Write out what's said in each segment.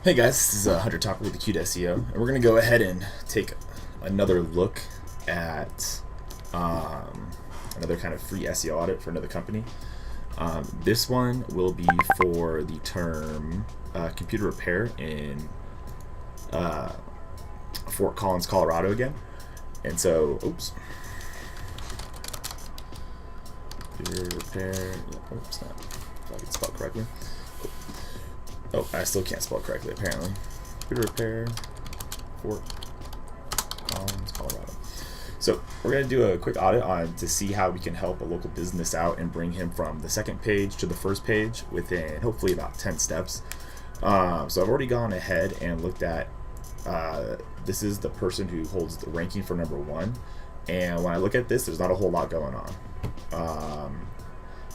Hey guys, this is Hunter talking with the Cute SEO, and we're going to go ahead and take another look at another kind of free SEO audit for another company. This one will be for the term computer repair in Fort Collins, Colorado again. And so, oops. Computer repair, oops, not, if I can spell it correctly. Oh, I still can't spell it correctly, apparently. Computer repair, Fort Collins, Colorado. So we're going to do a quick audit on to see how we can help a local business out and bring him from the second page to the first page within hopefully about 10 steps. So I've already gone ahead and looked at, this is the person who holds the ranking for number 1. And when I look at this, there's not a whole lot going on.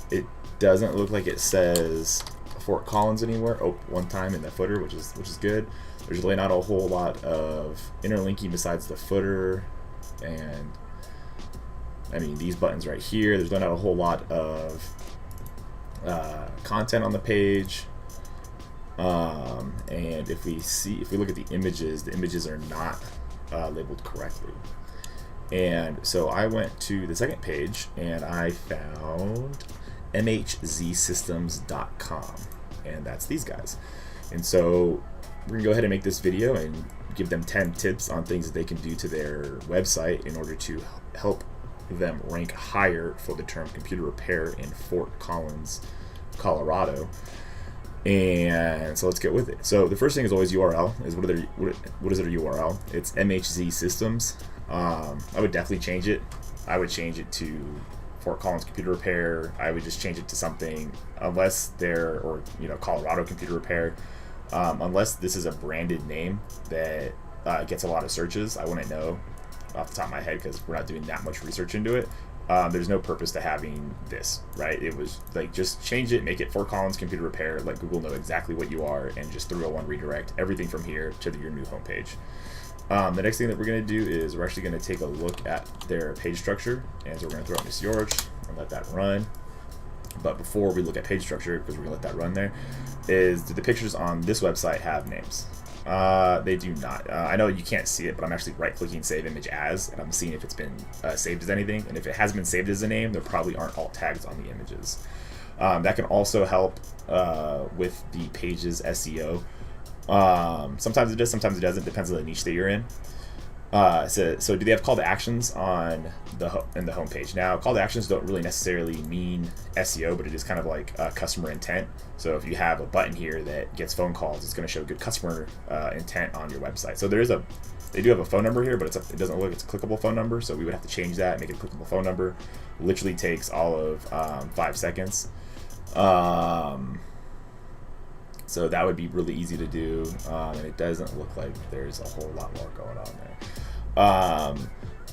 It doesn't look like it says Fort Collins anywhere. Oh, one time in the footer, which is good. There's really not a whole lot of interlinking besides the footer, and I mean these buttons right here. There's not a whole lot of content on the page. And if we look at the images are not labeled correctly. And so I went to the second page and I found mhzsystems.com, and that's these guys. And so we're gonna go ahead and make this video and give them 10 tips on things that they can do to their website in order to help them rank higher for the term computer repair in Fort Collins, Colorado. And so let's get with it. So the first thing is always URL. Is what is their URL? It's MHZ Systems. I would definitely change it. I would change it to Fort Collins Computer Repair. I would just change it to something, unless they're, or Colorado Computer Repair, unless this is a branded name that gets a lot of searches. I wouldn't know off the top of my head because we're not doing that much research into it. There's no purpose to having this, right? It was like, just change it, make it Fort Collins Computer Repair, let Google know exactly what you are, and just 301 redirect everything from here to your new homepage. The next thing that we're going to do is we're actually going to take a look at their page structure, and so we're going to throw in Miss George and let that run. But before we look at page structure, because we're going to let that run there, do the pictures on this website have names? They do not. I know you can't see it, but I'm actually right-clicking Save Image As, and I'm seeing if it's been saved as anything. And if it has been saved as a name, there probably aren't alt tags on the images. That can also help with the page's SEO. Sometimes it does, sometimes it doesn't. Depends on the niche that you're in. So do they have call to actions on in the homepage? Now, call to actions don't really necessarily mean SEO, but it is kind of like customer intent. So if you have a button here that gets phone calls, it's going to show good customer intent on your website. So they do have a phone number here, but it doesn't look like it's a clickable phone number. So we would have to change that, make it a clickable phone number. Literally takes all of 5 seconds. So that would be really easy to do, and it doesn't look like there's a whole lot more going on there.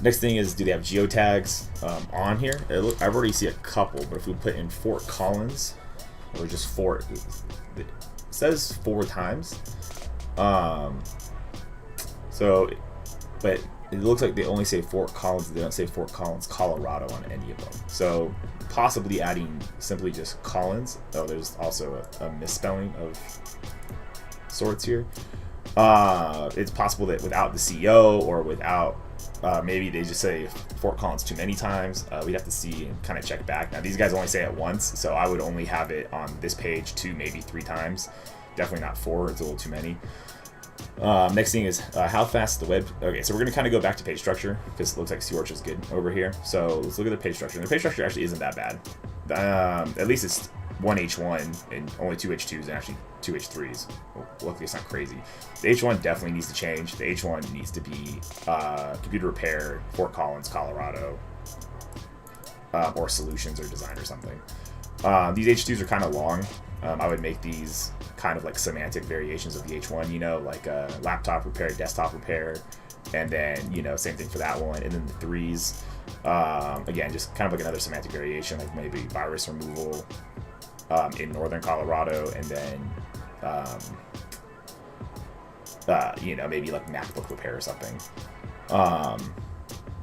Next thing is, do they have geotags on here? I've already seen a couple, but if we put in Fort Collins, or just Fort, it says 4 times. But it looks like they only say Fort Collins, they don't say Fort Collins, Colorado on any of them. So possibly adding simply just Collins. Oh, there's also a misspelling of sorts here. It's possible that without the CEO, or without, maybe they just say Fort Collins too many times. We'd have to see and kind of check back. Now these guys only say it once, so I would only have it on this page 2, maybe 3 times. Definitely not 4, it's a little too many. Next thing is how fast the web. Okay, so we're going to kind of go back to page structure because it looks like Seorch is good over here. So let's look at the page structure. And the page structure actually isn't that bad. At least it's 1 H1 and only 2 H2s and actually 2 H3s. Well, luckily it's not crazy. The H1 definitely needs to change. The H1 needs to be computer repair, Fort Collins, Colorado, or solutions or design or something. These H2s are kind of long. I would make these kind of like semantic variations of the H1, like laptop repair, desktop repair, and then, same thing for that one. And then the 3s, again, just kind of like another semantic variation, like maybe virus removal in northern Colorado, and then, maybe like MacBook repair or something.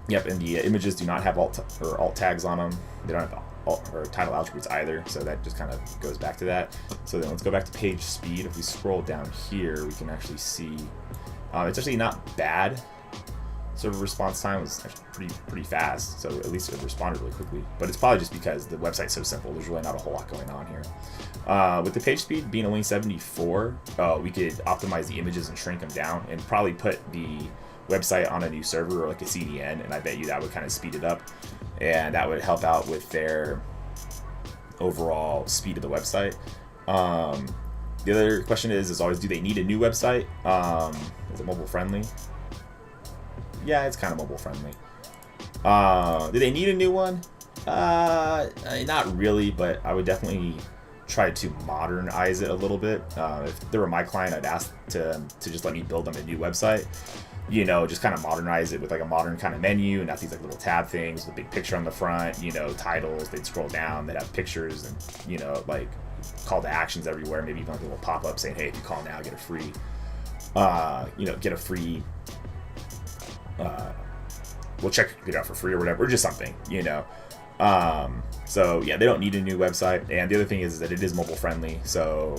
Yep, and the images do not have alt tags on them. They don't have or title attributes either, so that just kind of goes back to that. So then let's go back to page speed. If we scroll down here, we can actually see it's actually not bad. Server response time was actually pretty fast, so at least it responded really quickly. But it's probably just because the website's so simple. There's really not a whole lot going on here. With the page speed being only 74, we could optimize the images and shrink them down, and probably put the website on a new server or like a CDN, and I bet you that would kind of speed it up, and that would help out with their overall speed of the website. The other question is always, do they need a new website? Is it mobile friendly? Yeah, it's kind of mobile friendly. Do they need a new one? Not really, but I would definitely try to modernize it a little bit. If they were my client, I'd ask to just let me build them a new website. You know, just kind of modernize it with like a modern kind of menu, and not these like little tab things with a big picture on the front. You know, titles. They'd scroll down. They'd have pictures and, you know, like call to actions everywhere. Maybe even like a little pop up saying, "Hey, if you call now, get a free, get a free." We'll check it out for free or whatever, or just something, you know. So yeah, they don't need a new website. And the other thing is that it is mobile friendly, so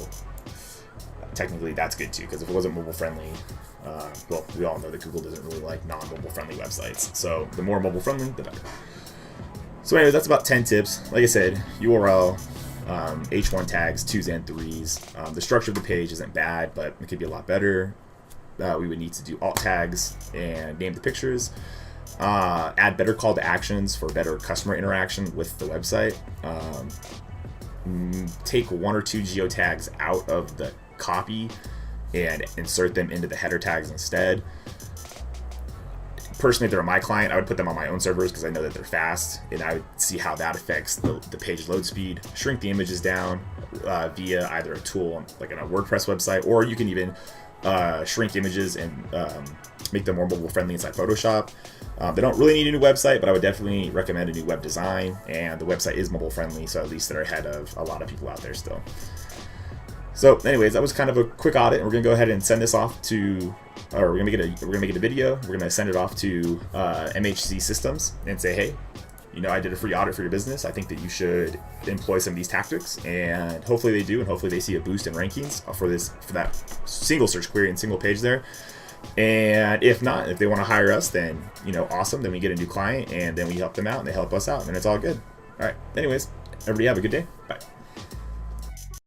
technically that's good too, because if it wasn't mobile friendly, well, we all know that Google doesn't really like non-mobile friendly websites, so the more mobile friendly, the better. So anyways, that's about 10 tips. Like I said, URL, H1 tags, 2s and 3s. The structure of the page isn't bad, but it could be a lot better. We would need to do alt tags and name the pictures. Add better call to actions for better customer interaction with the website. Take 1 or 2 geotags out of the copy and insert them into the header tags instead. Personally, if they're my client, I would put them on my own servers because I know that they're fast, and I would see how that affects the page load speed. Shrink the images down via either a tool like in a WordPress website, or you can even shrink images and make them more mobile friendly inside Photoshop. They don't really need a new website, but I would definitely recommend a new web design, and the website is mobile friendly, so at least they're ahead of a lot of people out there still. So anyways, that was kind of a quick audit, and we're gonna go ahead and send this off to, or we're gonna make it a video. We're gonna send it off to MHC Systems and say, hey, you know, I did a free audit for your business. I think that you should employ some of these tactics, and hopefully they do, and hopefully they see a boost in rankings for that single search query and single page there. And if not, if they want to hire us, then, you know, awesome. Then we get a new client, and then we help them out, and they help us out, and it's all good. All right. Anyways, everybody have a good day. Bye.